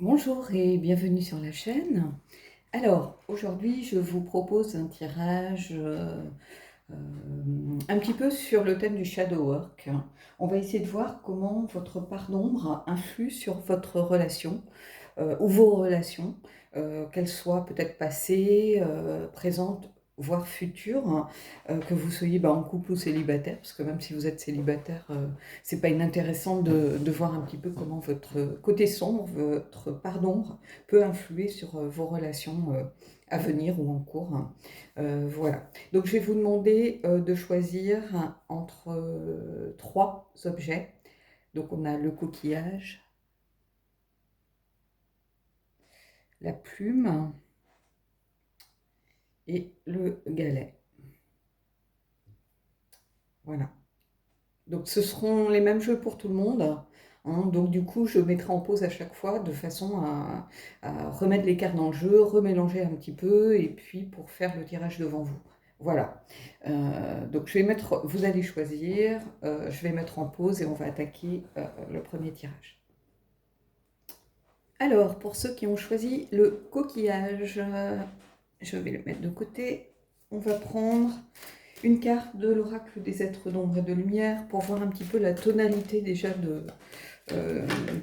Bonjour et bienvenue sur la chaîne. Alors, aujourd'hui, je vous propose un tirage un petit peu sur le thème du shadow work. On va essayer de voir comment votre part d'ombre influe sur votre relation ou vos relations, qu'elles soient peut-être passées, présentes, voire futures, hein, que vous soyez en couple ou célibataire, parce que même si vous êtes célibataire, c'est pas inintéressant de voir un petit peu comment votre côté sombre, votre part d'ombre, peut influer sur vos relations à venir ou en cours, hein. Voilà. Donc je vais vous demander de choisir entre trois objets. Donc on a le coquillage, la plume et le galet. Voilà. Donc ce seront les mêmes jeux pour tout le monde, hein. Donc du coup, je mettrai en pause à chaque fois de façon à remettre les cartes dans le jeu, remélanger un petit peu, et puis pour faire le tirage devant vous. Voilà. Donc je vais mettre, vous allez choisir, je vais mettre en pause et on va attaquer le premier tirage. Alors, pour ceux qui ont choisi le coquillage, je vais le mettre de côté. On va prendre une carte de l'oracle des êtres d'ombre et de lumière pour voir un petit peu la tonalité déjà de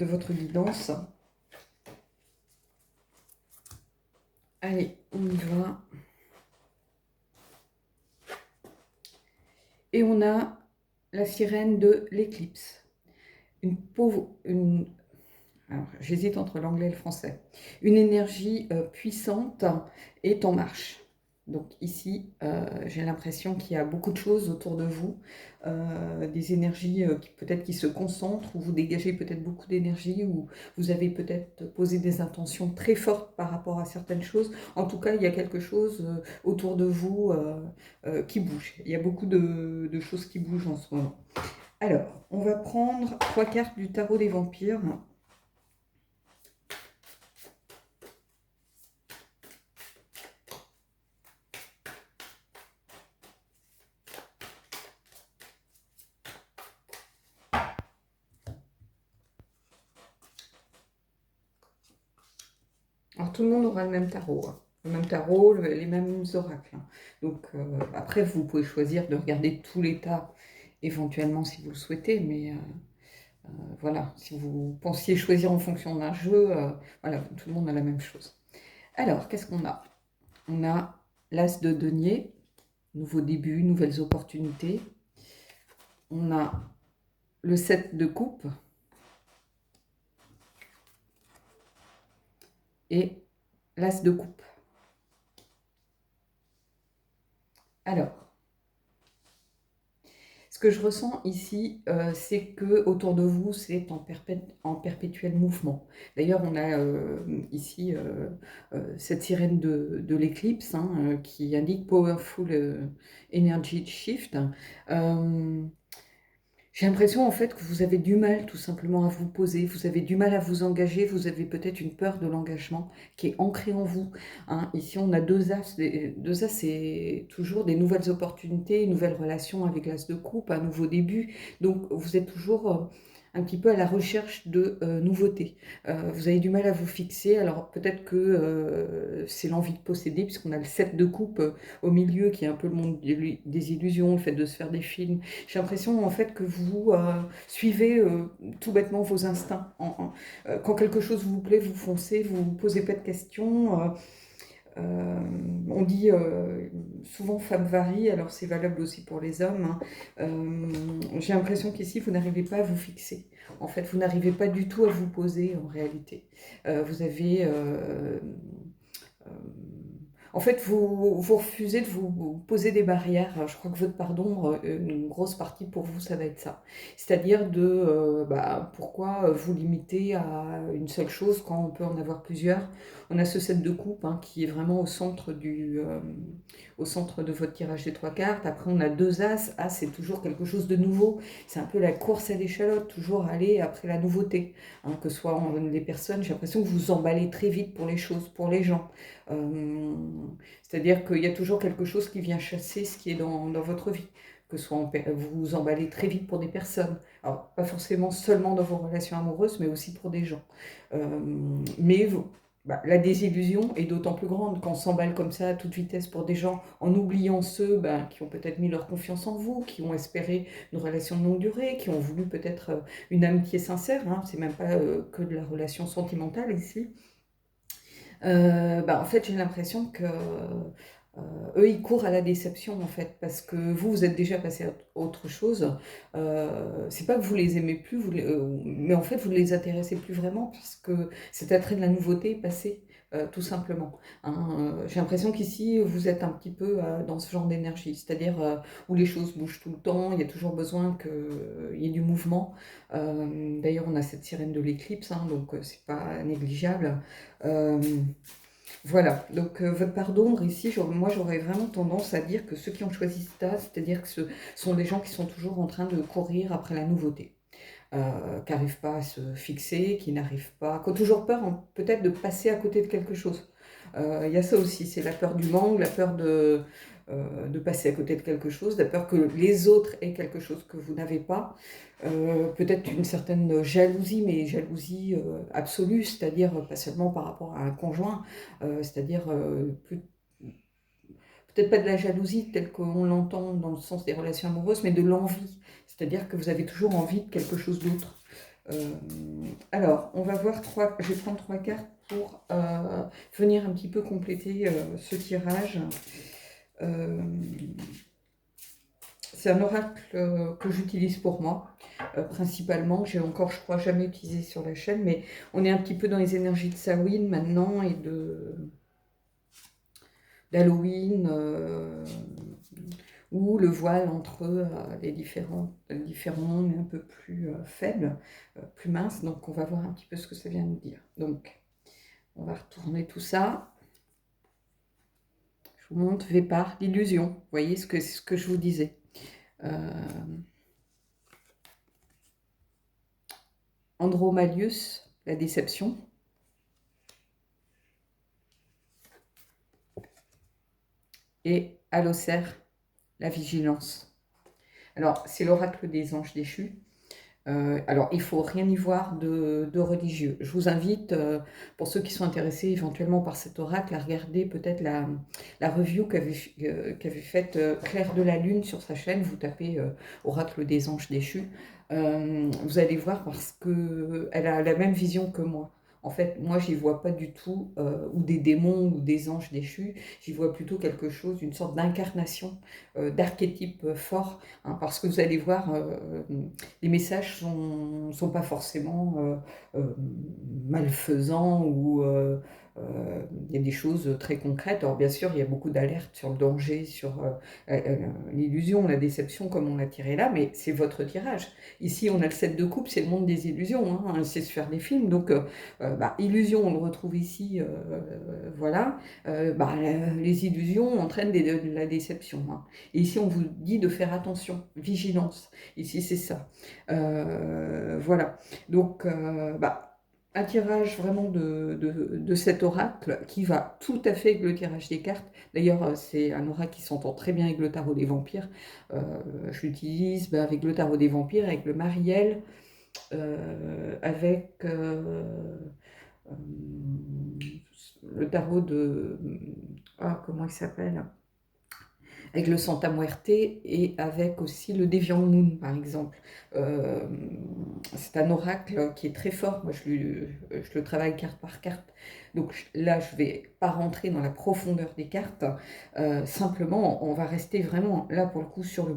votre guidance. Allez, on y va. Et on a la sirène de l'éclipse. Alors, j'hésite entre l'anglais et le français. Une énergie puissante est en marche. Donc ici, j'ai l'impression qu'il y a beaucoup de choses autour de vous, des énergies qui peut-être qui se concentrent, ou vous dégagez peut-être beaucoup d'énergie, ou vous avez peut-être posé des intentions très fortes par rapport à certaines choses. En tout cas, il y a quelque chose autour de vous qui bouge. Il y a beaucoup de choses qui bougent en ce moment. Alors, on va prendre trois cartes du tarot des vampires. Alors tout le monde aura le même tarot, hein. Le même tarot, les mêmes oracles, hein. Donc après, vous pouvez choisir de regarder tous les tas, éventuellement si vous le souhaitez, mais voilà, si vous pensiez choisir en fonction d'un jeu, voilà, tout le monde a la même chose. Alors, qu'est-ce qu'on a? On a l'As de denier, nouveau début, nouvelles opportunités. On a le 7 de coupe et l'As de coupe. Alors, ce que je ressens ici, c'est que autour de vous, c'est en perpétuel mouvement. D'ailleurs, on a ici cette sirène de l'éclipse, hein, qui indique Powerful Energy Shift. J'ai l'impression en fait que vous avez du mal tout simplement à vous poser, vous avez du mal à vous engager, vous avez peut-être une peur de l'engagement qui est ancrée en vous, hein. Ici on a deux as, deux as c'est toujours des nouvelles opportunités, une nouvelle relation avec l'as de coupe, un nouveau début, donc vous êtes toujours un petit peu à la recherche de nouveautés. Vous avez du mal à vous fixer, alors peut-être que c'est l'envie de posséder, puisqu'on a le 7 de coupe au milieu qui est un peu le monde des illusions, le fait de se faire des films. J'ai l'impression en fait que vous suivez tout bêtement vos instincts. Quand quelque chose vous plaît, vous foncez, vous ne vous posez pas de questions. On dit souvent femme varie, alors c'est valable aussi pour les hommes, hein. J'ai l'impression qu'ici vous n'arrivez pas à vous fixer. En fait, vous n'arrivez pas du tout à vous poser en réalité. Vous avez en fait, vous refusez de vous poser des barrières. Je crois que votre part d'ombre, une grosse partie pour vous, ça va être ça. C'est-à-dire pourquoi vous limiter à une seule chose quand on peut en avoir plusieurs. On a ce set de coupe, hein, qui est vraiment au centre de votre tirage des trois cartes. Après, on a deux as. As, c'est toujours quelque chose de nouveau. C'est un peu la course à l'échalote, toujours aller après la nouveauté, hein, que ce soit les personnes. J'ai l'impression que vous vous emballez très vite pour les choses, pour les gens. C'est-à-dire qu'il y a toujours quelque chose qui vient chasser ce qui est dans votre vie. que ce soit vous vous emballez très vite pour des personnes. Alors, pas forcément seulement dans vos relations amoureuses, mais aussi pour des gens. Mais la désillusion est d'autant plus grande quand on s'emballe comme ça à toute vitesse pour des gens, en oubliant ceux qui ont peut-être mis leur confiance en vous, qui ont espéré une relation de longue durée, qui ont voulu peut-être une amitié sincère, hein, c'est même pas que de la relation sentimentale ici. En fait, j'ai l'impression que eux, ils courent à la déception, en fait, parce que vous êtes déjà passé à autre chose. C'est pas que vous les aimez plus, mais en fait, vous ne les intéressez plus vraiment, parce que cet attrait de la nouveauté est passé, tout simplement. Hein. J'ai l'impression qu'ici, vous êtes un petit peu dans ce genre d'énergie, c'est-à-dire où les choses bougent tout le temps, il y a toujours besoin qu'il y ait du mouvement. D'ailleurs, on a cette sirène de l'éclipse, hein, donc c'est pas négligeable. Euh, voilà, donc votre part d'ombre ici, moi j'aurais vraiment tendance à dire que ceux qui ont choisi ça, c'est-à-dire que ce sont des gens qui sont toujours en train de courir après la nouveauté, qui n'arrivent pas à se fixer, qui n'arrivent pas, qui ont toujours peur peut-être de passer à côté de quelque chose. Il y a ça aussi, c'est la peur du manque, la peur de passer à côté de quelque chose, la peur que les autres aient quelque chose que vous n'avez pas. Peut-être une certaine jalousie, mais jalousie absolue, c'est-à-dire pas seulement par rapport à un conjoint, c'est-à-dire peut-être pas de la jalousie telle qu'on l'entend dans le sens des relations amoureuses, mais de l'envie, c'est-à-dire que vous avez toujours envie de quelque chose d'autre. Alors, on va voir je vais prendre 3 cartes pour venir un petit peu compléter ce tirage. C'est un oracle que j'utilise pour moi, principalement. J'ai encore, je crois, jamais utilisé sur la chaîne, mais on est un petit peu dans les énergies de Samhain maintenant et d'Halloween, où le voile entre les différents mondes est un peu plus faible, plus mince. Donc, on va voir un petit peu ce que ça vient nous dire. Donc, on va retourner tout ça. Je vous montre Vépar, l'illusion. Vous voyez ce que je vous disais. Andromalius, la déception. Et Allocer, la vigilance. Alors, c'est l'oracle des anges déchus. Alors, il ne faut rien y voir de religieux. Je vous invite, pour ceux qui sont intéressés éventuellement par cet oracle, à regarder peut-être la review qu'avait faite Claire de la Lune sur sa chaîne. Vous tapez oracle des anges déchus. Vous allez voir parce qu'elle a la même vision que moi. En fait, moi, j'y vois pas du tout ou des démons ou des anges déchus. J'y vois plutôt quelque chose, une sorte d'incarnation, d'archétype fort. Hein, parce que vous allez voir, les messages sont pas forcément malfaisants ou il y a des choses très concrètes. Alors bien sûr, il y a beaucoup d'alertes sur le danger, sur l'illusion, la déception, comme on l'a tiré là, mais c'est votre tirage. Ici, on a le 7 de coupe, c'est le monde des illusions, hein, c'est se faire des films. Donc, illusion, on le retrouve ici, voilà. Les illusions entraînent de la déception. Hein. Et ici, on vous dit de faire attention, vigilance. Ici, c'est ça. Voilà. Donc, un tirage vraiment de cet oracle qui va tout à fait avec le tirage des cartes. D'ailleurs, c'est un oracle qui s'entend très bien avec le tarot des vampires. Je l'utilise avec le tarot des vampires, avec le Mariel, avec le tarot de... comment il s'appelle, avec le Santa Muerte et avec aussi le Deviant Moon, par exemple. C'est un oracle qui est très fort. Moi, je le travaille carte par carte. Donc là, je ne vais pas rentrer dans la profondeur des cartes. Simplement, on va rester vraiment, là, pour le coup, sur le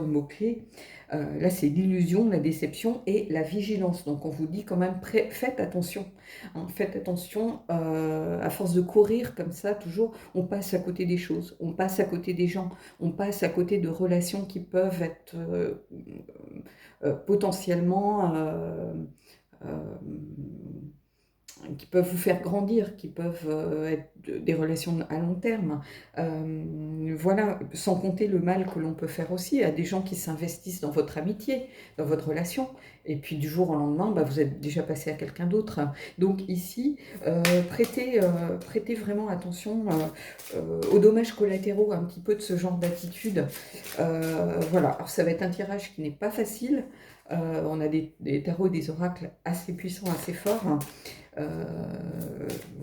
mot-clé. Là, c'est l'illusion, la déception et la vigilance. Donc, on vous dit quand même, faites attention. Hein, faites attention, à force de courir comme ça, toujours, on passe à côté des choses, on passe à côté des gens, on passe à côté de relations qui peuvent être potentiellement qui peuvent vous faire grandir, qui peuvent être des relations à long terme. Voilà, sans compter le mal que l'on peut faire aussi à des gens qui s'investissent dans votre amitié, dans votre relation. Et puis du jour au lendemain, bah, vous êtes déjà passé à quelqu'un d'autre. Donc ici, prêtez vraiment attention aux dommages collatéraux un petit peu de ce genre d'attitude. Voilà, alors ça va être un tirage qui n'est pas facile. On a des tarots et des oracles assez puissants, assez forts.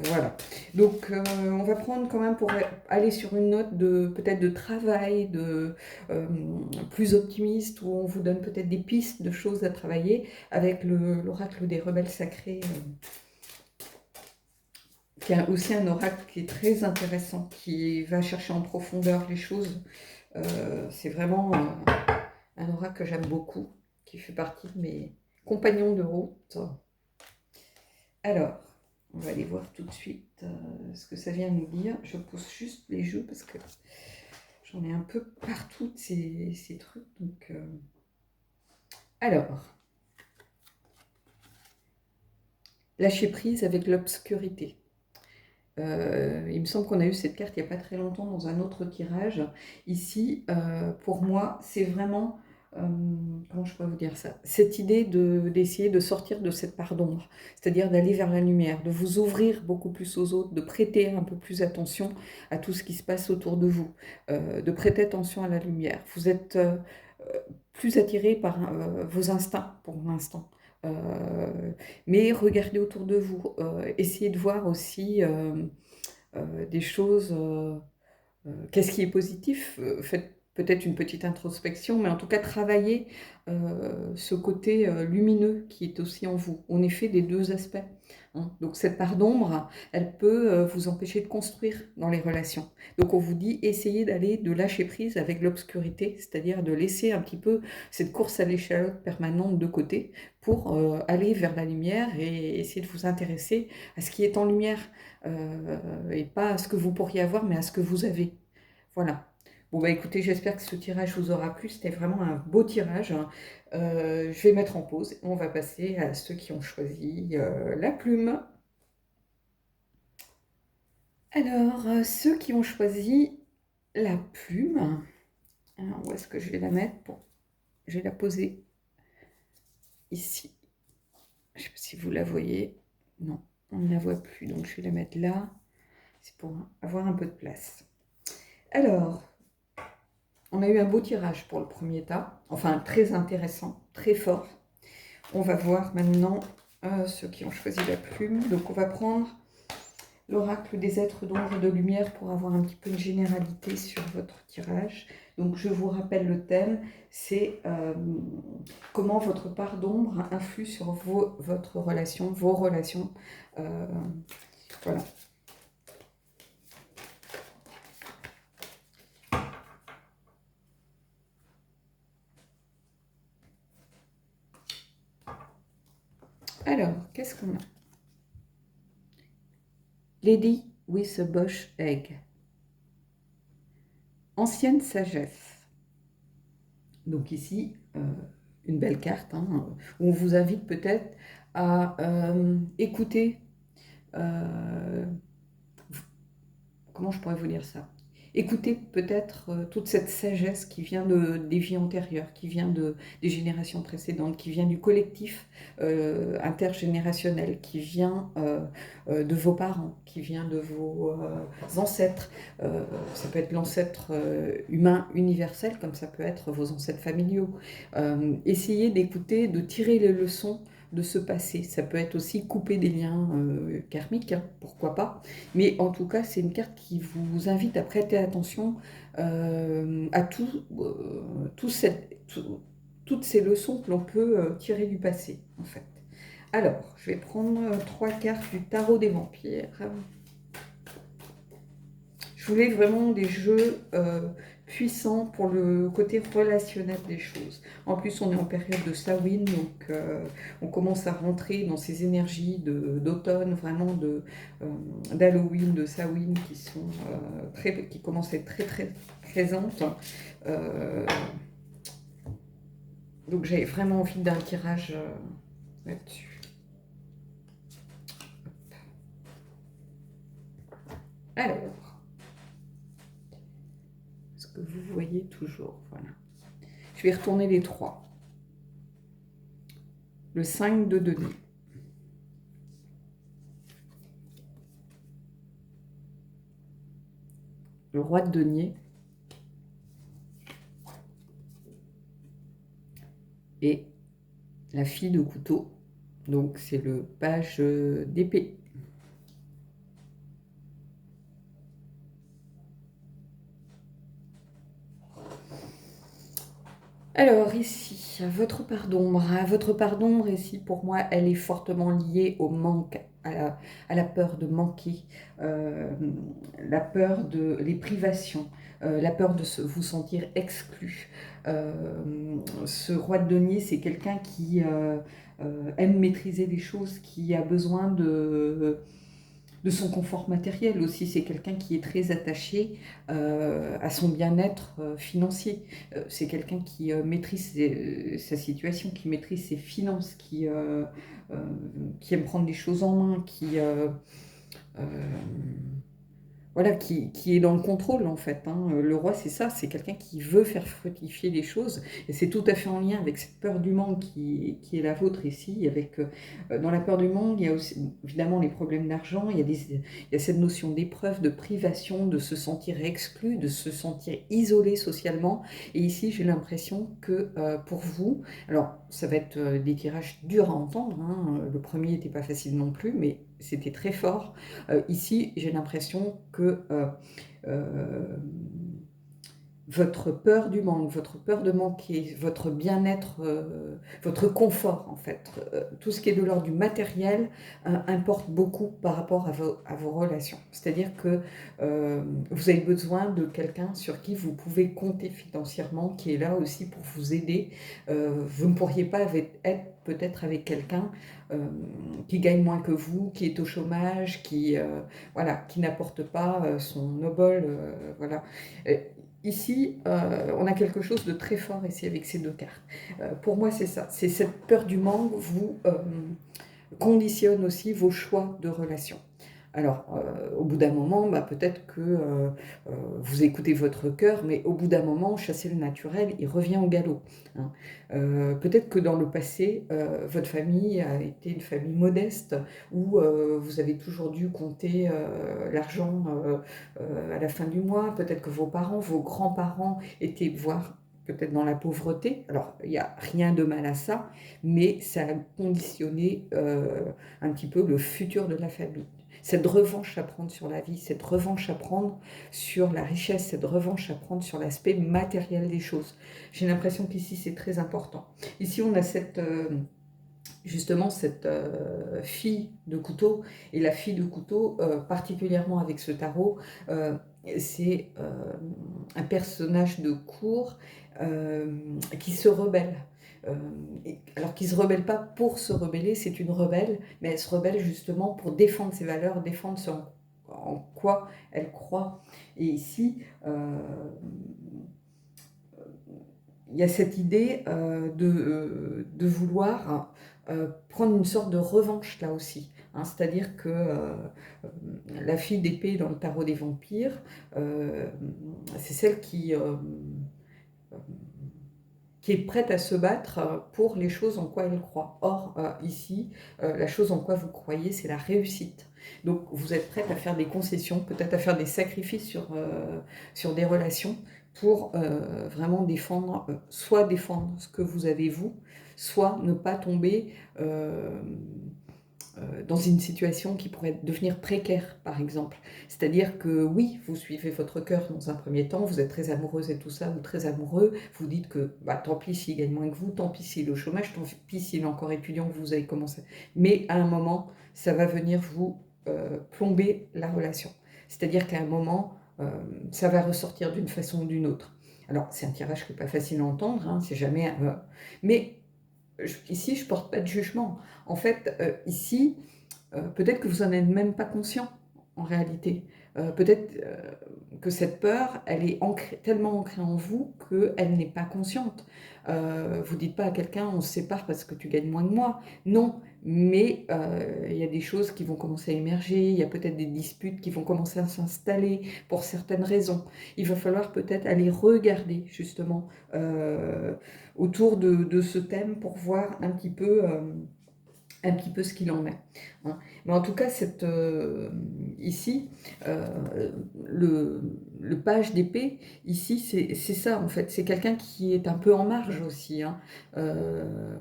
Voilà. Donc on va prendre quand même pour aller sur une note de peut-être de travail, plus optimiste, où on vous donne peut-être des pistes de choses à travailler avec l'oracle des rebelles sacrés, qui est aussi un oracle qui est très intéressant, qui va chercher en profondeur les choses. C'est vraiment un oracle que j'aime beaucoup, qui fait partie de mes compagnons de route. Alors, on va aller voir tout de suite ce que ça vient nous dire. Je pose juste les jeux parce que j'en ai un peu partout de ces trucs. Donc, alors, lâcher prise avec l'obscurité. Il me semble qu'on a eu cette carte il n'y a pas très longtemps dans un autre tirage. Ici, pour moi, c'est vraiment, comment je pourrais vous dire ça? Cette idée d'essayer de sortir de cette part d'ombre, c'est-à-dire d'aller vers la lumière, de vous ouvrir beaucoup plus aux autres, de prêter un peu plus attention à tout ce qui se passe autour de vous, de prêter attention à la lumière. Vous êtes plus attiré par vos instincts pour l'instant. Mais regardez autour de vous, essayez de voir aussi des choses, qu'est-ce qui est positif, faites peut-être une petite introspection, mais en tout cas travaillez ce côté lumineux qui est aussi en vous. On est fait des deux aspects, hein. Donc cette part d'ombre, elle peut vous empêcher de construire dans les relations. Donc on vous dit, essayez d'aller de lâcher prise avec l'obscurité, c'est-à-dire de laisser un petit peu cette course à l'échalote permanente de côté pour aller vers la lumière et essayer de vous intéresser à ce qui est en lumière, et pas à ce que vous pourriez avoir, mais à ce que vous avez. Voilà. Bon, bah écoutez, j'espère que ce tirage vous aura plu. C'était vraiment un beau tirage, hein. Je vais mettre en pause. On va passer à ceux qui ont choisi la plume. Alors, ceux qui ont choisi la plume, alors, où est-ce que je vais la mettre? Bon, je vais la poser ici. Je ne sais pas si vous la voyez. Non, on ne la voit plus, donc je vais la mettre là. C'est pour avoir un peu de place. Alors, on a eu un beau tirage pour le premier tas, enfin très intéressant, très fort. On va voir maintenant ceux qui ont choisi la plume. Donc on va prendre l'oracle des êtres d'ombre et de lumière pour avoir un petit peu une généralité sur votre tirage. Donc je vous rappelle le thème, c'est comment votre part d'ombre influe sur votre relation, vos relations. Voilà. Alors, qu'est-ce qu'on a? Lady with a bush egg. Ancienne sagesse. Donc ici, une belle carte, hein, où on vous invite peut-être à écouter, comment je pourrais vous dire ça? Écoutez peut-être toute cette sagesse qui vient des vies antérieures, qui vient des générations précédentes, qui vient du collectif intergénérationnel, qui vient de vos parents, qui vient de vos ancêtres. Ça peut être l'ancêtre humain universel, comme ça peut être vos ancêtres familiaux. Essayez d'écouter, de tirer les leçons de ce passé. Ça peut être aussi couper des liens karmiques, hein, pourquoi pas. Mais en tout cas, c'est une carte qui vous invite à prêter attention à toutes ces leçons que l'on peut tirer du passé, en fait. Alors, je vais prendre 3 cartes du tarot des vampires. Je voulais vraiment des jeux puissants pour le côté relationnel des choses. En plus, on est en période de Samhain, donc on commence à rentrer dans ces énergies d'automne, vraiment d'Halloween, de Samhain, qui commencent à être très très présentes. Donc j'avais vraiment envie d'un tirage là-dessus. Alors, est-ce que vous voyez toujours? Voilà. Je vais retourner les 3. Le 5 de denier. Le roi de denier. Et la fille de couteau. Donc, c'est le page d'épée. Alors ici, votre part d'ombre. Votre part d'ombre ici, pour moi, elle est fortement liée au manque, à la peur de manquer, la peur de les privations, la peur de vous sentir exclu. Ce roi de denier, c'est quelqu'un qui aime maîtriser les choses, qui a besoin de son confort matériel aussi. C'est quelqu'un qui est très attaché à son bien-être financier. C'est quelqu'un qui maîtrise sa situation, qui maîtrise ses finances, qui aime prendre les choses en main, euh, voilà, qui est dans le contrôle en fait. Hein. Le roi, c'est ça, c'est quelqu'un qui veut faire fructifier les choses. Et c'est tout à fait en lien avec cette peur du manque qui est la vôtre ici. Dans la peur du manque, il y a aussi évidemment les problèmes d'argent, il y a cette notion d'épreuve, de privation, de se sentir exclu, de se sentir isolé socialement. Et ici, j'ai l'impression que pour vous, alors ça va être des tirages durs à entendre, hein. Le premier n'était pas facile non plus, mais c'était très fort. Ici, j'ai l'impression que votre peur du manque, votre peur de manquer, votre bien-être, votre confort en fait, tout ce qui est de l'ordre du matériel importe beaucoup par rapport à vos relations. C'est-à-dire que vous avez besoin de quelqu'un sur qui vous pouvez compter financièrement, qui est là aussi pour vous aider. Vous ne pourriez pas être peut-être avec quelqu'un qui gagne moins que vous, qui est au chômage, voilà, qui n'apporte pas son obol, voilà. Ici, on a quelque chose de très fort ici avec ces deux cartes. Pour moi, c'est ça. C'est cette peur du manque vous conditionne aussi vos choix de relations. Alors, au bout d'un moment, peut-être que vous écoutez votre cœur, mais au bout d'un moment, chasser le naturel, il revient au galop. Hein. Peut-être que dans le passé, votre famille a été une famille modeste, où vous avez toujours dû compter l'argent à la fin du mois. Peut-être que vos parents, vos grands-parents étaient, voire peut-être dans la pauvreté. Alors, il n'y a rien de mal à ça, mais ça a conditionné un petit peu le futur de la famille. Cette revanche à prendre sur la vie, cette revanche à prendre sur la richesse, cette revanche à prendre sur l'aspect matériel des choses. J'ai l'impression qu'ici, c'est très important. Ici, on a justement cette fille de couteau, et la fille de couteau, particulièrement avec ce tarot, c'est un personnage de cour qui se rebelle. Euh, alors qui ne se rebelle pas pour se rebeller, c'est une rebelle, mais elle se rebelle justement pour défendre ses valeurs, défendre en quoi elle croit. Et ici, il y a cette idée de vouloir prendre une sorte de revanche là aussi. Hein, c'est-à-dire que la fille d'épée dans le tarot des vampires, c'est celle qui est prête à se battre pour les choses en quoi elle croit. Or, ici, la chose en quoi vous croyez, c'est la réussite. Donc, vous êtes prête à faire des concessions, peut-être à faire des sacrifices sur des relations pour vraiment soit défendre ce que vous avez vous, soit ne pas tomber dans une situation qui pourrait devenir précaire, par exemple. C'est-à-dire que oui, vous suivez votre cœur dans un premier temps, vous êtes très amoureuse et tout ça, ou très amoureux, vous dites que tant pis s'il gagne moins que vous, tant pis s'il est au chômage, tant pis s'il est encore étudiant, que vous avez commencé. Mais à un moment, ça va venir vous plomber la relation. C'est-à-dire qu'à un moment, ça va ressortir d'une façon ou d'une autre. Alors, c'est un tirage qui n'est pas facile à entendre, hein, c'est jamais... mais ici, je ne porte pas de jugement. En fait, ici, peut-être que vous n'en êtes même pas conscient. en réalité. Peut-être que cette peur, elle est tellement ancrée en vous qu'elle n'est pas consciente. Vous dites pas à quelqu'un, on se sépare parce que tu gagnes moins que moi. Non, mais il y a des choses qui vont commencer à émerger, il y a peut-être des disputes qui vont commencer à s'installer pour certaines raisons. Il va falloir peut-être aller regarder justement autour de ce thème pour voir un petit peu ce qu'il en est. Hein. Mais en tout cas, ici, le page d'épée, ici, c'est ça en fait. C'est quelqu'un qui est un peu en marge aussi. Hein.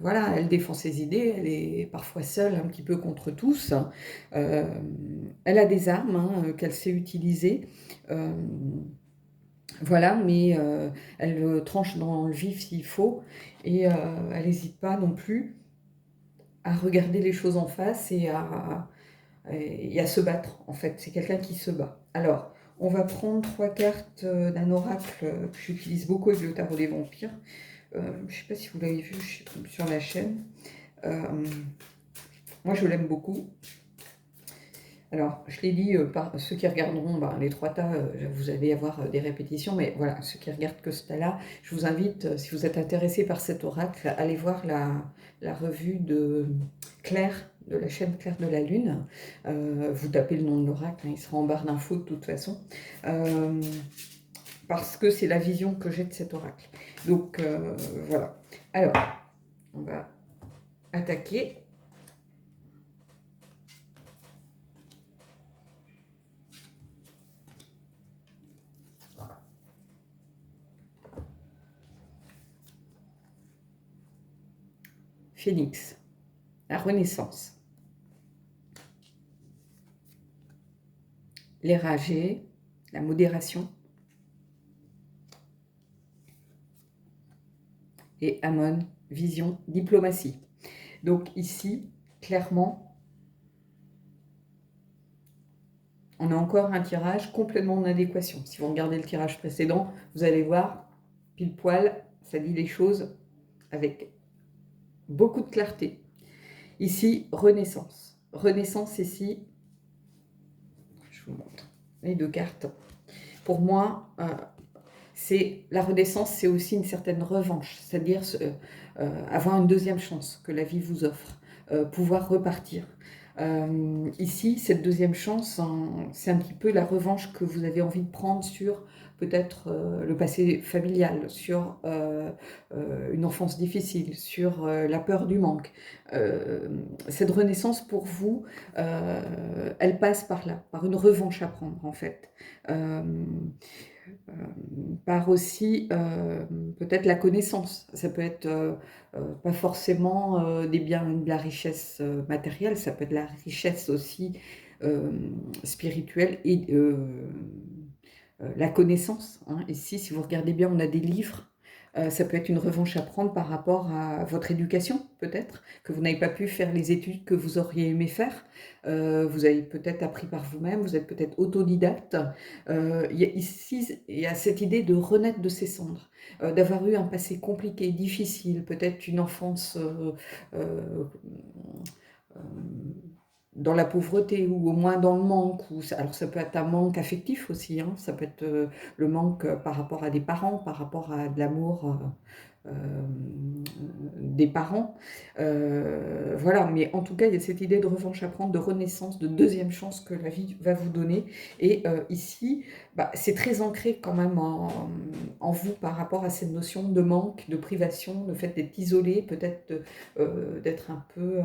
Voilà, elle défend ses idées, elle est parfois seule un petit peu contre tous. Hein. Elle a des armes hein, qu'elle sait utiliser. Voilà, mais elle tranche dans le vif s'il faut. Et elle n'hésite pas non plus à regarder les choses en face et à se battre, en fait. C'est quelqu'un qui se bat. Alors, on va prendre 3 cartes d'un oracle que j'utilise beaucoup avec le tarot des vampires. Je ne sais pas si vous l'avez vu sur la chaîne. Moi, je l'aime beaucoup. Alors, je l'ai dit, ceux qui regarderont les 3 tas, vous allez avoir des répétitions, mais voilà, ceux qui regardent que ce tas-là, je vous invite, si vous êtes intéressé par cet oracle, à aller voir la revue de Claire, de la chaîne Claire de la Lune. Vous tapez le nom de l'oracle, hein, il sera en barre d'infos de toute façon, parce que c'est la vision que j'ai de cet oracle. Donc, voilà. Alors, on va attaquer. Phénix, la renaissance. L'éragé, la modération. Et Amon, vision, diplomatie. Donc ici, clairement, on a encore un tirage complètement en adéquation. Si vous regardez le tirage précédent, vous allez voir, pile poil, ça dit les choses avec beaucoup de clarté. Ici, renaissance. Renaissance ici, je vous montre les 2 cartes. Pour moi, c'est la renaissance, c'est aussi une certaine revanche, c'est-à-dire avoir une deuxième chance que la vie vous offre, pouvoir repartir. Ici, cette deuxième chance, hein, c'est un petit peu la revanche que vous avez envie de prendre sur peut-être le passé familial, sur une enfance difficile, sur la peur du manque. Cette renaissance, pour vous, elle passe par là, par une revanche à prendre, en fait. Par aussi peut-être la connaissance. Ça peut être pas forcément des biens, de la richesse matérielle, ça peut être la richesse aussi spirituelle et la connaissance. Hein. Ici, si vous regardez bien, on a des livres. Ça peut être une revanche à prendre par rapport à votre éducation, peut-être, que vous n'avez pas pu faire les études que vous auriez aimé faire. Vous avez peut-être appris par vous-même, vous êtes peut-être autodidacte. Ici, il y a cette idée de renaître de ses cendres, d'avoir eu un passé compliqué, difficile, peut-être une enfance euh, euh, dans la pauvreté ou au moins dans le manque. Alors ça peut être un manque affectif aussi, hein, ça peut être le manque par rapport à des parents, par rapport à de l'amour des parents. Voilà, mais en tout cas, il y a cette idée de revanche à prendre, de renaissance, de deuxième chance que la vie va vous donner. Et ici, c'est très ancré quand même en vous par rapport à cette notion de manque, de privation, le fait d'être isolé, peut-être d'être un peu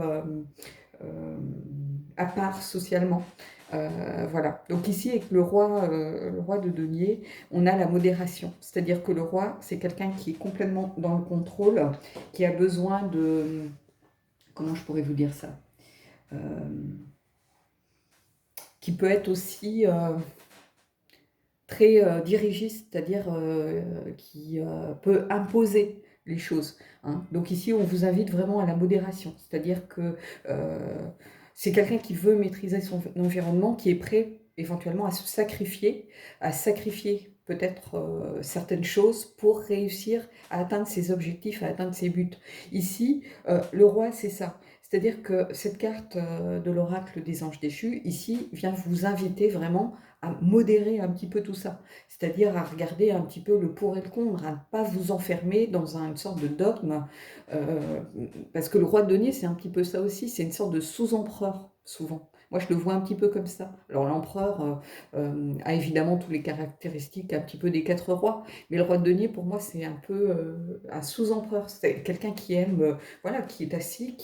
à part socialement. Voilà. Donc ici, avec le roi de denier, on a la modération. C'est-à-dire que le roi, c'est quelqu'un qui est complètement dans le contrôle, qui a besoin de... Comment je pourrais vous dire ça qui peut être aussi très dirigiste, c'est-à-dire qui peut imposer les choses. Hein. Donc ici, on vous invite vraiment à la modération, c'est-à-dire que c'est quelqu'un qui veut maîtriser son environnement, qui est prêt éventuellement à sacrifier peut-être certaines choses pour réussir à atteindre ses objectifs, à atteindre ses buts. Ici, le roi, c'est ça. C'est-à-dire que cette carte de l'oracle des anges déchus, ici, vient vous inviter vraiment à modérer un petit peu tout ça. C'est-à-dire à regarder un petit peu le pour et le contre, à ne pas vous enfermer dans une sorte de dogme. euh, Parce que le roi de denier, c'est un petit peu ça aussi, c'est une sorte de sous-empereur, souvent. Moi, je le vois un petit peu comme ça. Alors, l'empereur a évidemment toutes les caractéristiques un petit peu des quatre rois, mais le roi de denier, pour moi, c'est un peu un sous-empereur. C'est quelqu'un qui aime, voilà, qui est assis,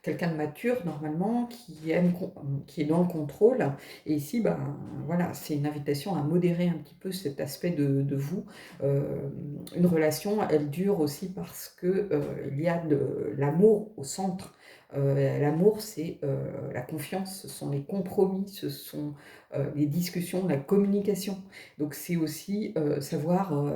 quelqu'un de mature normalement, qui est dans le contrôle. Et ici, ben, voilà, c'est une invitation à modérer un petit peu cet aspect de vous. Une relation, elle dure aussi parce que il y a de l'amour au centre. L'amour, c'est la confiance, ce sont les compromis, ce sont les discussions, la communication. Donc c'est aussi savoir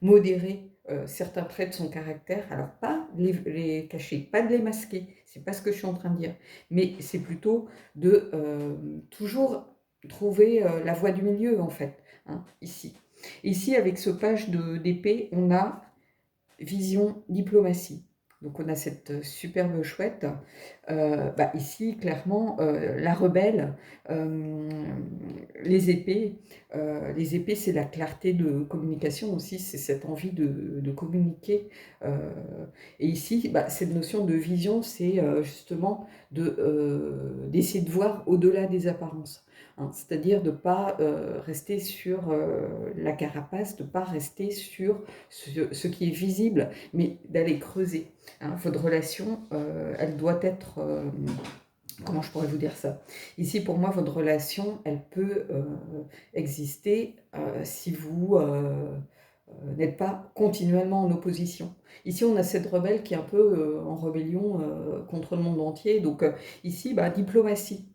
modérer certains traits de son caractère. Alors pas les cacher, pas de les masquer, c'est pas ce que je suis en train de dire, mais c'est plutôt de toujours trouver la voie du milieu en fait, hein, ici. Ici, avec ce page d'épée, on a vision diplomatie. Donc on a cette superbe chouette. Ici, clairement, la rebelle, euh, les épées, c'est la clarté de communication aussi, c'est cette envie de communiquer. Euh, et ici, cette notion de vision, c'est justement d'essayer de voir au-delà des apparences. Hein, c'est-à-dire de ne pas rester sur la carapace, de ne pas rester sur ce qui est visible, mais d'aller creuser. Hein. Votre relation, elle doit être... comment je pourrais vous dire ça? Ici, pour moi, votre relation, elle peut exister si vous n'êtes pas continuellement en opposition. Ici, on a cette rebelle qui est un peu en rébellion contre le monde entier. Donc ici, diplomatie.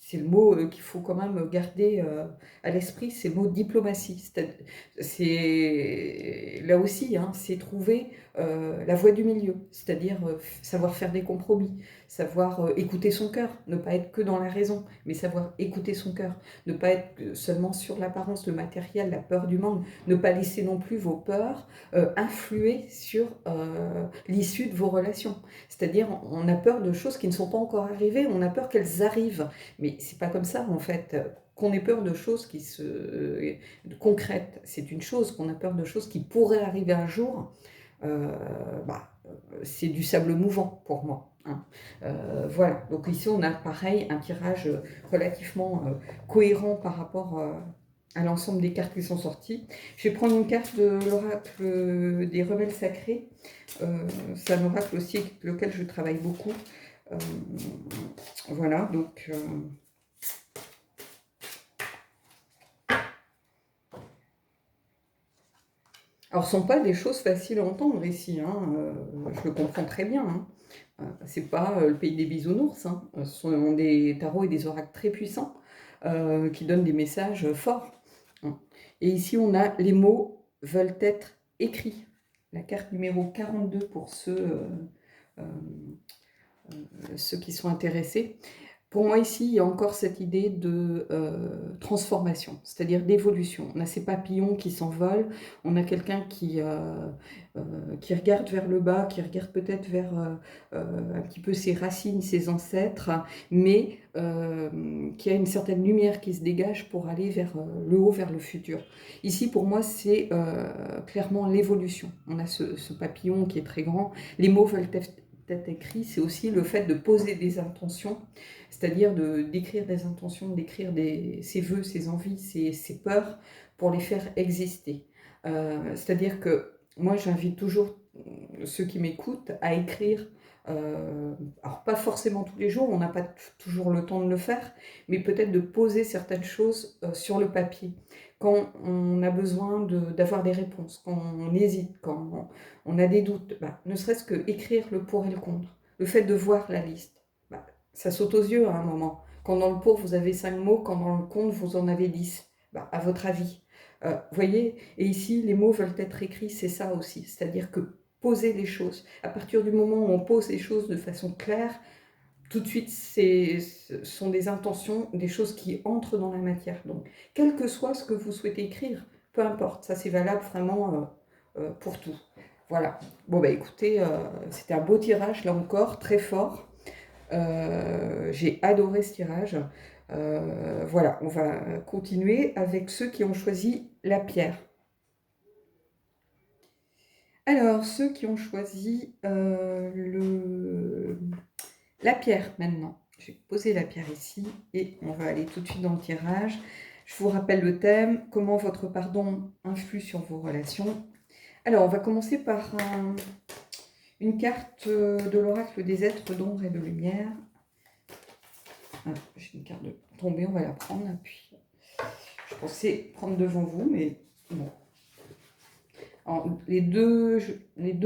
C'est le mot qu'il faut quand même garder à l'esprit, c'est le mot diplomatie. C'est là aussi, hein, c'est trouver la voie du milieu, c'est-à-dire savoir faire des compromis, savoir écouter son cœur, ne pas être que dans la raison, mais savoir écouter son cœur, ne pas être seulement sur l'apparence, le matériel, la peur du manque, ne pas laisser non plus vos peurs influer sur l'issue de vos relations. C'est-à-dire, on a peur de choses qui ne sont pas encore arrivées, on a peur qu'elles arrivent. Mais c'est pas comme ça, en fait. Qu'on ait peur de choses concrètes, c'est une chose. Qu'on a peur de choses qui pourraient arriver un jour, euh, c'est du sable mouvant pour moi. Hein. Voilà. Donc ici, on a pareil un tirage relativement cohérent par rapport à l'ensemble des cartes qui sont sorties. Je vais prendre une carte de l'oracle des rebelles sacrés. C'est un oracle aussi avec lequel je travaille beaucoup. Voilà, donc... Alors, ce ne sont pas des choses faciles à entendre ici, hein, je le comprends très bien. Hein. C'est pas le pays des bisounours, hein. Ce sont des tarots et des oracles très puissants qui donnent des messages forts. Hein. Et ici, on a les mots veulent être écrits. La carte numéro 42 pour ceux qui sont intéressés. Pour moi, ici, il y a encore cette idée de transformation, c'est-à-dire d'évolution. On a ces papillons qui s'envolent, on a quelqu'un qui regarde vers le bas, qui regarde peut-être vers un petit peu ses racines, ses ancêtres, mais qui a une certaine lumière qui se dégage pour aller vers le haut, vers le futur. Ici, pour moi, c'est clairement l'évolution. On a ce papillon qui est très grand, les mots veulent être écrits, c'est aussi le fait de poser des intentions, c'est-à-dire d'écrire des intentions, d'écrire ses vœux, ses envies, ses peurs, pour les faire exister. C'est-à-dire que moi, j'invite toujours ceux qui m'écoutent à écrire, alors pas forcément tous les jours, on n'a pas toujours le temps de le faire, mais peut-être de poser certaines choses sur le papier. Quand on a besoin d'avoir des réponses, quand on hésite, quand on a des doutes, ne serait-ce que écrire le pour et le contre, le fait de voir la liste, ça saute aux yeux à un moment. Quand dans le pour, vous avez 5 mots, quand dans le contre, vous en avez 10. À votre avis. Vous voyez, et ici, les mots veulent être écrits, c'est ça aussi. C'est-à-dire que poser les choses. À partir du moment où on pose les choses de façon claire, tout de suite, ce sont des intentions, des choses qui entrent dans la matière. Donc, quel que soit ce que vous souhaitez écrire, peu importe, ça c'est valable vraiment pour tout. Voilà. Bon, écoutez, c'était un beau tirage, là encore, très fort. J'ai adoré ce tirage. Voilà, on va continuer avec ceux qui ont choisi la pierre. Alors, ceux qui ont choisi la pierre maintenant. Je vais poser la pierre ici et on va aller tout de suite dans le tirage. Je vous rappelle le thème, comment votre pardon influe sur vos relations. Alors, on va commencer par une carte de l'oracle des êtres d'ombre et de lumière. Ah, j'ai une carte de tombée, on va la prendre. Puis, je pensais prendre devant vous, mais bon. Alors, les deux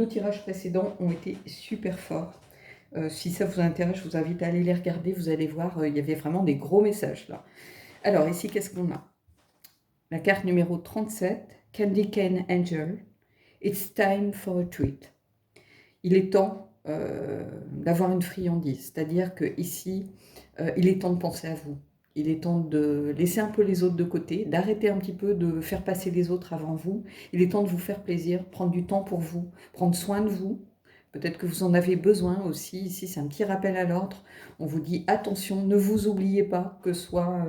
tirages précédents ont été super forts. Si ça vous intéresse, je vous invite à aller les regarder. Vous allez voir, il y avait vraiment des gros messages là. Alors ici, qu'est-ce qu'on a? La carte numéro 37, Candy Cane Angel. It's time for a treat. Il est temps d'avoir une friandise. C'est-à-dire que ici, il est temps de penser à vous. Il est temps de laisser un peu les autres de côté, d'arrêter un petit peu de faire passer les autres avant vous. Il est temps de vous faire plaisir, prendre du temps pour vous, prendre soin de vous. Peut-être que vous en avez besoin aussi. Ici, c'est un petit rappel à l'ordre. On vous dit attention, ne vous oubliez pas, que ce soit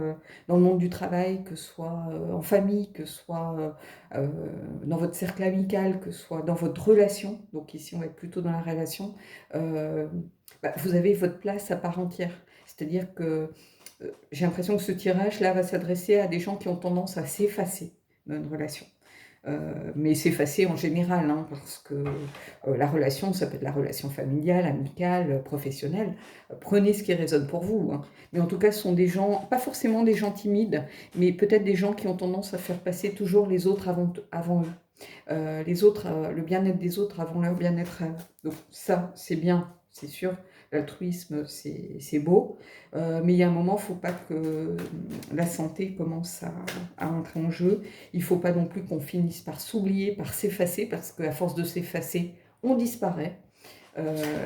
dans le monde du travail, que ce soit en famille, que ce soit dans votre cercle amical, que ce soit dans votre relation. Donc ici, on va être plutôt dans la relation. Vous avez votre place à part entière. C'est-à-dire que j'ai l'impression que ce tirage-là va s'adresser à des gens qui ont tendance à s'effacer dans une relation. Mais s'effacer en général, hein, parce que la relation, ça peut être la relation familiale, amicale, professionnelle. Prenez ce qui résonne pour vous. Hein. Mais en tout cas, ce sont des gens, pas forcément des gens timides, mais peut-être des gens qui ont tendance à faire passer toujours les autres avant eux. Les autres, le bien-être des autres avant leur bien-être à eux. Donc ça, c'est bien, c'est sûr. L'altruisme, c'est beau, mais il y a un moment, il ne faut pas que la santé commence à entrer en jeu. Il ne faut pas non plus qu'on finisse par s'oublier, par s'effacer, parce qu'à force de s'effacer, on disparaît.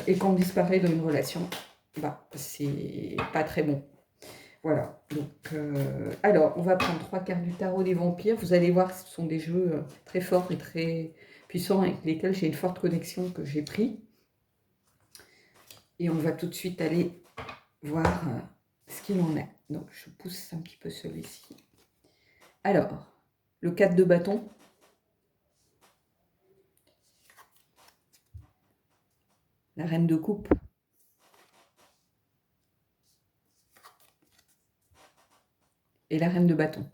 Et quand on disparaît dans une relation, c'est pas très bon. Voilà. Donc, alors, on va prendre 3 cartes du tarot des vampires. Vous allez voir, ce sont des jeux très forts et très puissants avec lesquels j'ai une forte connexion que j'ai pris. Et on va tout de suite aller voir ce qu'il en est. Donc, je pousse un petit peu celui-ci. Alors, le 4 de bâton. La reine de coupe. Et la reine de bâton.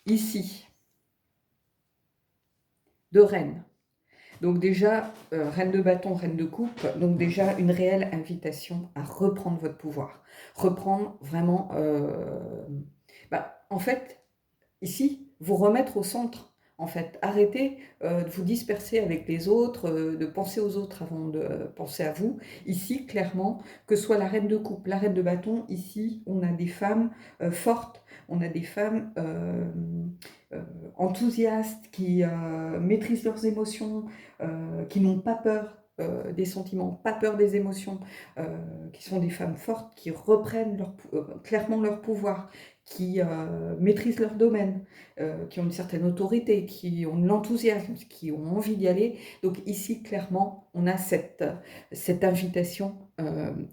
Ici, 2 reines. Donc déjà, reine de bâton, reine de coupe, donc déjà une réelle invitation à reprendre votre pouvoir. Reprendre vraiment, en fait, ici, vous remettre au centre. En fait, arrêtez de vous disperser avec les autres, de penser aux autres avant de penser à vous. Ici, clairement, que ce soit la reine de coupe, la reine de bâton, ici, on a des femmes fortes, on a des femmes enthousiastes qui maîtrisent leurs émotions, qui n'ont pas peur des sentiments, pas peur des émotions, qui sont des femmes fortes, qui reprennent clairement leur pouvoir, qui maîtrisent leur domaine, qui ont une certaine autorité, qui ont de l'enthousiasme, qui ont envie d'y aller. Donc ici, clairement, on a cette invitation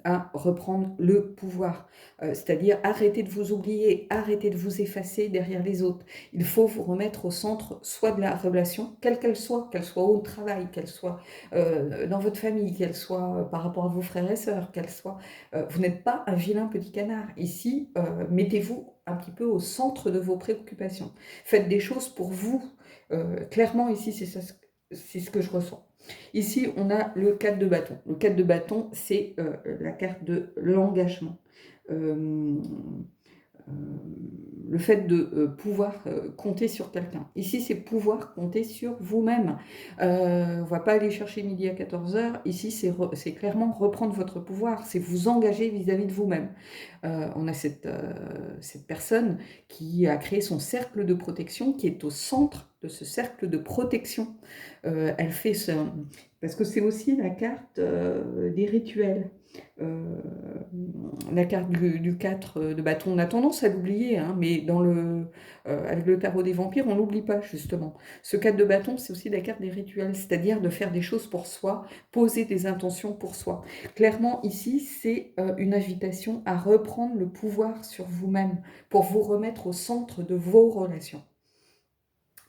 à reprendre le pouvoir. C'est-à-dire arrêtez de vous oublier, arrêtez de vous effacer derrière les autres. Il faut vous remettre au centre, soit de la relation, quelle qu'elle soit au travail, qu'elle soit dans votre famille, qu'elle soit par rapport à vos frères et sœurs, qu'elle soit... vous n'êtes pas un vilain petit canard. Ici, mettez-vous un petit peu au centre de vos préoccupations. Faites des choses pour vous. Clairement, ici, c'est ce que je ressens. Ici, on a le 4 de bâton. Le 4 de bâton, c'est la carte de l'engagement. Le fait de pouvoir compter sur quelqu'un. Ici, c'est pouvoir compter sur vous-même. On ne va pas aller chercher midi à 14h. Ici, c'est clairement reprendre votre pouvoir. C'est vous engager vis-à-vis de vous-même. on a cette personne qui a créé son cercle de protection, qui est au centre de ce cercle de protection. Elle fait ce... Parce que c'est aussi la carte des rituels. La carte du 4 de bâton, on a tendance à l'oublier, hein, mais avec le tarot des vampires, on l'oublie pas, justement. Ce 4 de bâton, c'est aussi la carte des rituels, c'est-à-dire de faire des choses pour soi, poser des intentions pour soi. Clairement, ici, c'est une invitation à reprendre le pouvoir sur vous-même, pour vous remettre au centre de vos relations.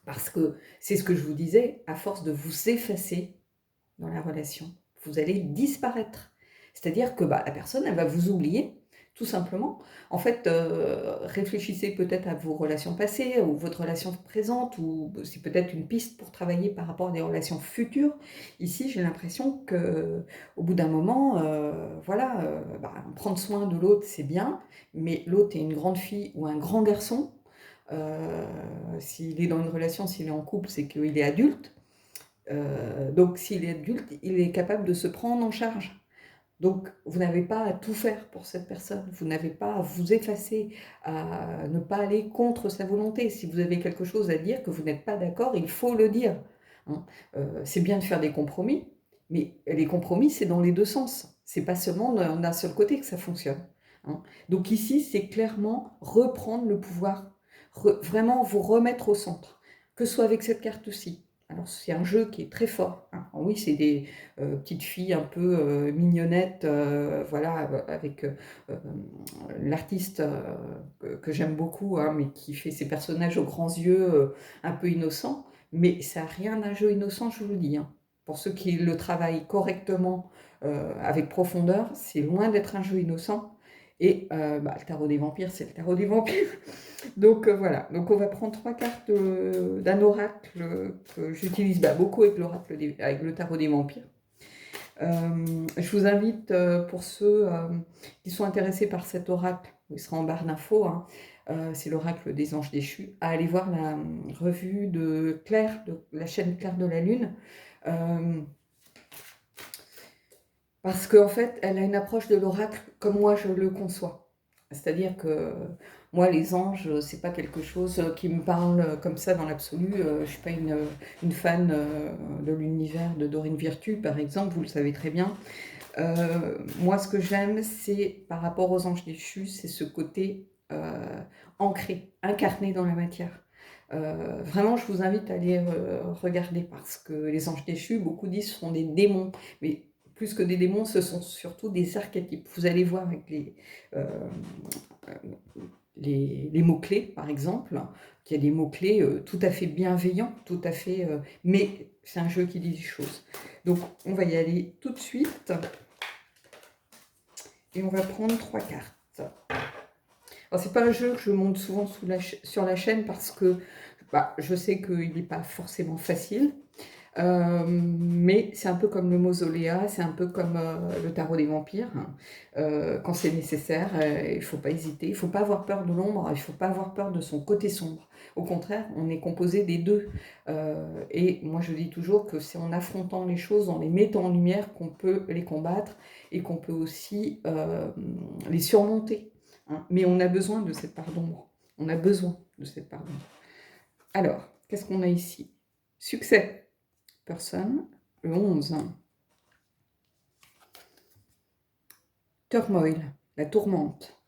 Parce que, c'est ce que je vous disais, à force de vous effacer dans la relation, vous allez disparaître. C'est-à-dire que la personne, elle va vous oublier, tout simplement. En fait, réfléchissez peut-être à vos relations passées, ou votre relation présente, ou c'est peut-être une piste pour travailler par rapport à des relations futures. Ici, j'ai l'impression que, au bout d'un moment, prendre soin de l'autre, c'est bien, mais l'autre est une grande fille ou un grand garçon. S'il est dans une relation, s'il est en couple, c'est qu'il est adulte. Donc, s'il est adulte, il est capable de se prendre en charge. Donc, vous n'avez pas à tout faire pour cette personne. Vous n'avez pas à vous effacer, à ne pas aller contre sa volonté. Si vous avez quelque chose à dire, que vous n'êtes pas d'accord, il faut le dire. Hein. C'est bien de faire des compromis, mais les compromis, c'est dans les deux sens. C'est pas seulement d'un seul côté que ça fonctionne. Hein. Donc ici, c'est clairement reprendre le pouvoir, vraiment vous remettre au centre, que ce soit avec cette carte-ci. Alors c'est un jeu qui est très fort. Hein. Oui, c'est des petites filles un peu mignonnettes, avec l'artiste que j'aime beaucoup, hein, mais qui fait ses personnages aux grands yeux un peu innocents. Mais ça n'a rien d'un jeu innocent, je vous le dis. Hein. Pour ceux qui le travaillent correctement, avec profondeur, c'est loin d'être un jeu innocent. Et le tarot des vampires, c'est le tarot des vampires. Donc voilà, donc on va prendre 3 cartes d'un oracle que j'utilise beaucoup avec avec le tarot des vampires. Je vous invite, pour ceux qui sont intéressés par cet oracle, il sera en barre d'infos, hein, c'est l'oracle des anges déchus, à aller voir la revue de Claire, de la chaîne Claire de la Lune, parce qu'en fait, elle a une approche de l'oracle comme moi je le conçois. C'est-à-dire que moi, les anges, c'est pas quelque chose qui me parle comme ça dans l'absolu. Je suis pas une fan de l'univers de Dorine Virtue, par exemple, vous le savez très bien. Moi, ce que j'aime, c'est par rapport aux anges déchus, c'est ce côté ancré, incarné dans la matière. Vraiment, je vous invite à aller regarder, parce que les anges déchus, beaucoup disent, sont des démons, mais plus que des démons, ce sont surtout des archétypes. Vous allez voir avec les mots-clés, par exemple, qu'il y a des mots-clés tout à fait bienveillants, tout à fait... mais c'est un jeu qui dit des choses. Donc, on va y aller tout de suite. Et on va prendre 3 cartes. Alors, c'est pas un jeu que je monte souvent sur la chaîne, parce que je sais qu'il n'est pas forcément facile. Mais c'est un peu comme le mausoléa, c'est un peu comme le tarot des vampires. Hein. Quand c'est nécessaire, il ne faut pas hésiter, il ne faut pas avoir peur de l'ombre, il ne faut pas avoir peur de son côté sombre. Au contraire, on est composé des deux. Et moi, je dis toujours que c'est en affrontant les choses, en les mettant en lumière, qu'on peut les combattre et qu'on peut aussi les surmonter. Hein. Mais on a besoin de cette part d'ombre. On a besoin de cette part d'ombre. Alors, qu'est-ce qu'on a ici? Succès. Personne. Le 11. Turmoil, la tourmente.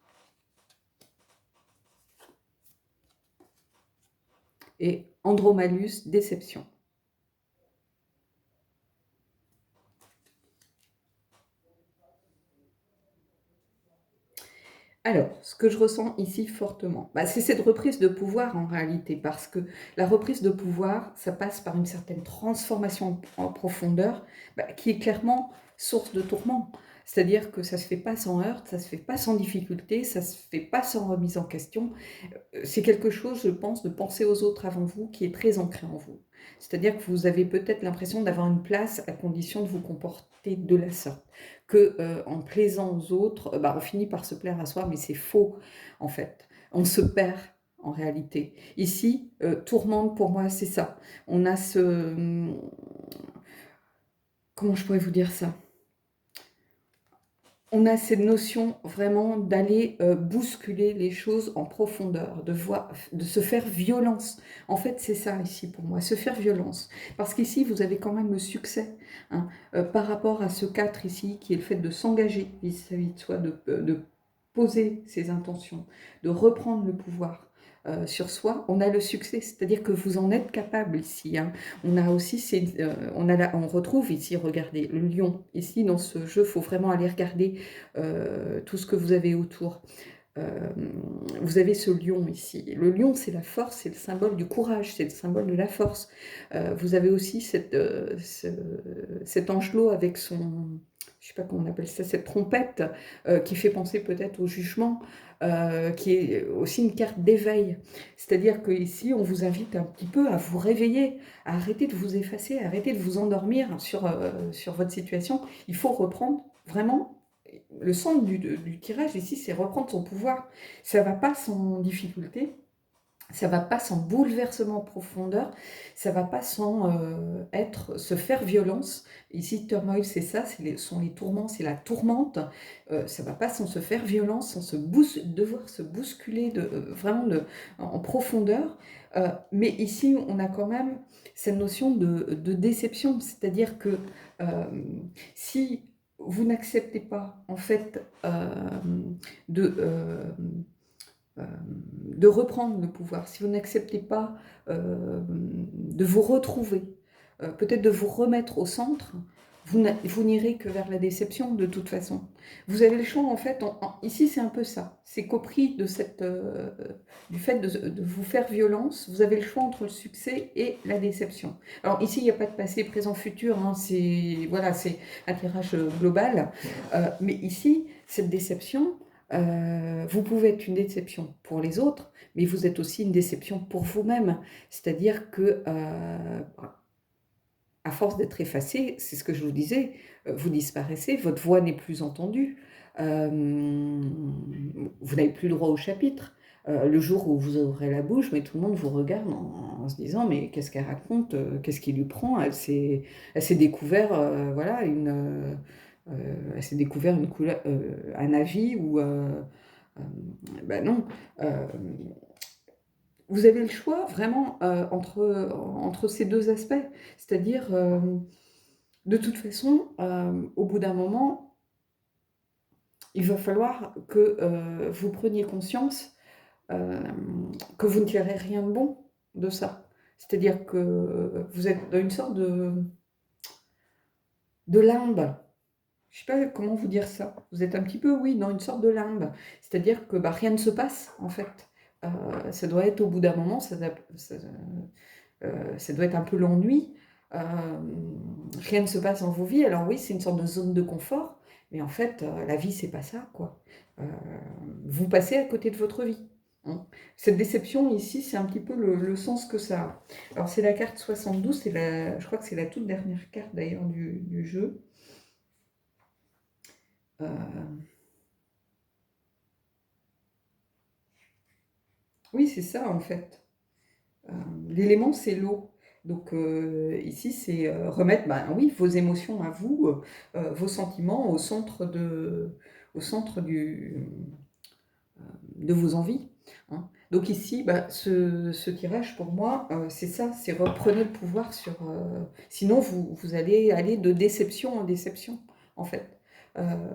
Et Andromalus, déception. Alors, ce que je ressens ici fortement, c'est cette reprise de pouvoir en réalité, parce que la reprise de pouvoir, ça passe par une certaine transformation en profondeur, qui est clairement source de tourment. C'est-à-dire que ça ne se fait pas sans heurts, ça ne se fait pas sans difficulté, ça ne se fait pas sans remise en question. C'est quelque chose, je pense, de penser aux autres avant vous, qui est très ancré en vous. C'est-à-dire que vous avez peut-être l'impression d'avoir une place à condition de vous comporter de la sorte. En plaisant aux autres, on finit par se plaire à soi, mais c'est faux, en fait. On se perd, en réalité. Ici, tourmente, pour moi, c'est ça. On a comment je pourrais vous dire ça? on a cette notion vraiment d'aller bousculer les choses en profondeur, de se faire violence. En fait, c'est ça ici pour moi, se faire violence. Parce qu'ici, vous avez quand même le succès, hein, par rapport à ce 4 ici, qui est le fait de s'engager vis-à-vis de soi, de poser ses intentions, de reprendre le pouvoir. Sur soi, on a le succès, c'est-à-dire que vous en êtes capable ici, hein. On a aussi, on retrouve ici, regardez, le lion. Ici, dans ce jeu, il faut vraiment aller regarder tout ce que vous avez autour. Vous avez ce lion ici. Le lion, c'est la force, c'est le symbole du courage, c'est le symbole de la force. Vous avez aussi cet angelot avec son, je sais pas comment on appelle ça, cette trompette qui fait penser peut-être au jugement, qui est aussi une carte d'éveil. C'est-à-dire qu'ici, on vous invite un petit peu à vous réveiller, à arrêter de vous effacer, à arrêter de vous endormir sur votre situation. Il faut reprendre vraiment le centre du tirage ici, c'est reprendre son pouvoir. Ça ne va pas sans difficulté, ça ne va pas sans bouleversement en profondeur, ça ne va pas sans se faire violence. Ici, turmoil, c'est ça, sont les tourments, c'est la tourmente. Ça ne va pas sans se faire violence, sans devoir se bousculer vraiment en profondeur. Mais ici, on a quand même cette notion de déception, c'est-à-dire que si vous n'acceptez pas, en fait, de, euh, euh, de reprendre le pouvoir, si vous n'acceptez pas de vous retrouver, peut-être de vous remettre au centre, vous n'irez que vers la déception de toute façon. Vous avez le choix en fait, ici c'est un peu ça, c'est qu'au prix de du fait de vous faire violence, vous avez le choix entre le succès et la déception. Alors ici il n'y a pas de passé, présent, futur, hein, voilà, c'est un tirage global, mais ici cette déception, vous pouvez être une déception pour les autres, mais vous êtes aussi une déception pour vous-même. C'est-à-dire que, à force d'être effacé, c'est ce que je vous disais, vous disparaissez, votre voix n'est plus entendue, vous n'avez plus le droit au chapitre. Le jour où vous ouvrez la bouche, mais tout le monde vous regarde en se disant mais qu'est-ce qu'elle raconte, qu'est-ce qui lui prend, elle s'est découvert voilà elle s'est découvert une couleur, un avis ou ben non. Euh, vous avez le choix vraiment entre ces deux aspects. C'est-à-dire, de toute façon, au bout d'un moment, il va falloir que vous preniez conscience euh, que vous ne tirez rien de bon de ça. C'est-à-dire que vous êtes dans une sorte de limbe. Je ne sais pas comment vous dire ça. Vous êtes un petit peu, oui, dans une sorte de limbe. C'est-à-dire que bah, rien ne se passe, en fait. Ça doit être au bout d'un moment, ça doit être un peu l'ennui. Euh, Rien ne se passe dans vos vies. Alors oui, c'est une sorte de zone de confort, mais en fait, la vie, c'est pas ça, quoi. Euh, vous passez à côté de votre vie, hein. Cette déception ici, c'est un petit peu le sens que ça a. Alors c'est la carte 72, je crois que c'est la toute dernière carte d'ailleurs du jeu. Euh, oui, c'est ça en fait. L'élément, c'est l'eau. Donc ici, c'est remettre, ben, oui, vos émotions à vous, vos sentiments au centre de vos envies, hein. Donc ici, bah, ce tirage, pour moi, c'est ça, c'est reprenez le pouvoir sur... sinon, vous allez aller de déception en déception, en fait. Euh,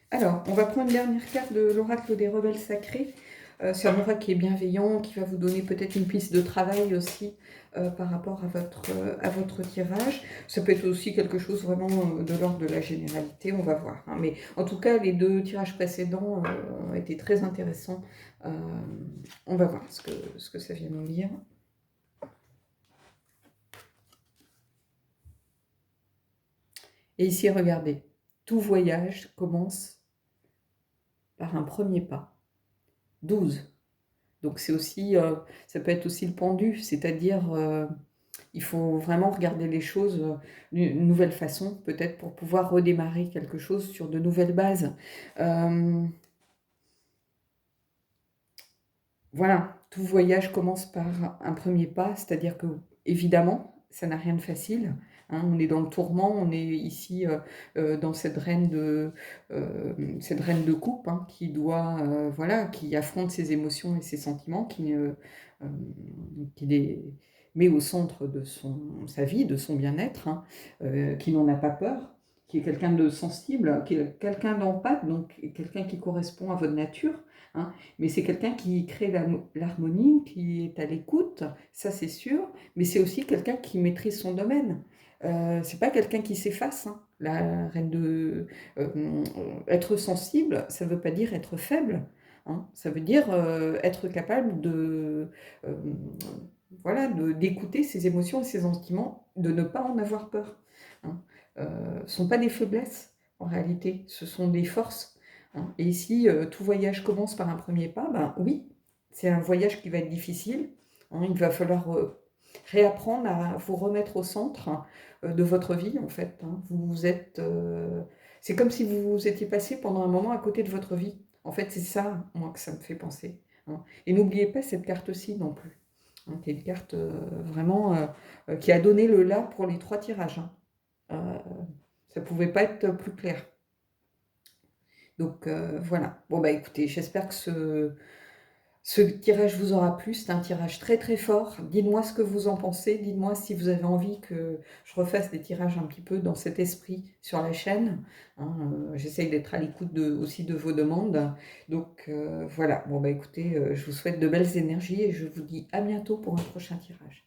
Alors, on va prendre une dernière carte de l'oracle des rebelles sacrés. C'est un oracle qui est bienveillant, qui va vous donner peut-être une piste de travail aussi par rapport à votre tirage. Ça peut être aussi quelque chose vraiment de l'ordre de la généralité, on va voir, hein. Mais en tout cas, les deux tirages précédents ont été très intéressants. On va voir ce que ça vient nous dire. Et ici, regardez, tout voyage commence par un premier pas. 12. Donc c'est aussi, ça peut être aussi le pendu, c'est-à-dire il faut vraiment regarder les choses d'une nouvelle façon, peut-être pour pouvoir redémarrer quelque chose sur de nouvelles bases. Voilà, tout voyage commence par un premier pas, c'est-à-dire que évidemment, ça n'a rien de facile. Hein. On est dans le tourment, on est ici dans cette reine de coupe, hein, qui doit, voilà, qui affronte ses émotions et ses sentiments, qui les met au centre de sa vie, de son bien-être, hein, qui n'en a pas peur, qui est quelqu'un de sensible, qui est quelqu'un d'empathe, donc quelqu'un qui correspond à votre nature, hein, mais c'est quelqu'un qui crée l'harmonie, qui est à l'écoute, ça c'est sûr, mais c'est aussi quelqu'un qui maîtrise son domaine. C'est pas quelqu'un qui s'efface, hein. La reine de être sensible, ça ne veut pas dire être faible, hein. Ça veut dire être capable euh, voilà, d'écouter ses émotions et ses sentiments, de ne pas en avoir peur. Hein. Ce ne sont pas des faiblesses en réalité, ce sont des forces. Hein. Et si tout voyage commence par un premier pas, ben oui, c'est un voyage qui va être difficile. Hein. Il va falloir réapprendre à vous remettre au centre de votre vie en fait. Hein. Vous êtes, c'est comme si vous étiez passé pendant un moment à côté de votre vie. En fait, c'est ça, moi, que ça me fait penser. Hein. Et n'oubliez pas cette carte-ci non plus, hein, qui est une carte vraiment qui a donné le là pour les 3 tirages. Hein. Ça ne pouvait pas être plus clair. Donc voilà. Bon bah écoutez, j'espère que ce tirage vous aura plu. C'est un tirage très très fort. Dites-moi ce que vous en pensez. Dites-moi si vous avez envie que je refasse des tirages un petit peu dans cet esprit sur la chaîne. Hein, j'essaye d'être à l'écoute aussi de vos demandes. Donc voilà. Bon bah écoutez, je vous souhaite de belles énergies et je vous dis à bientôt pour un prochain tirage.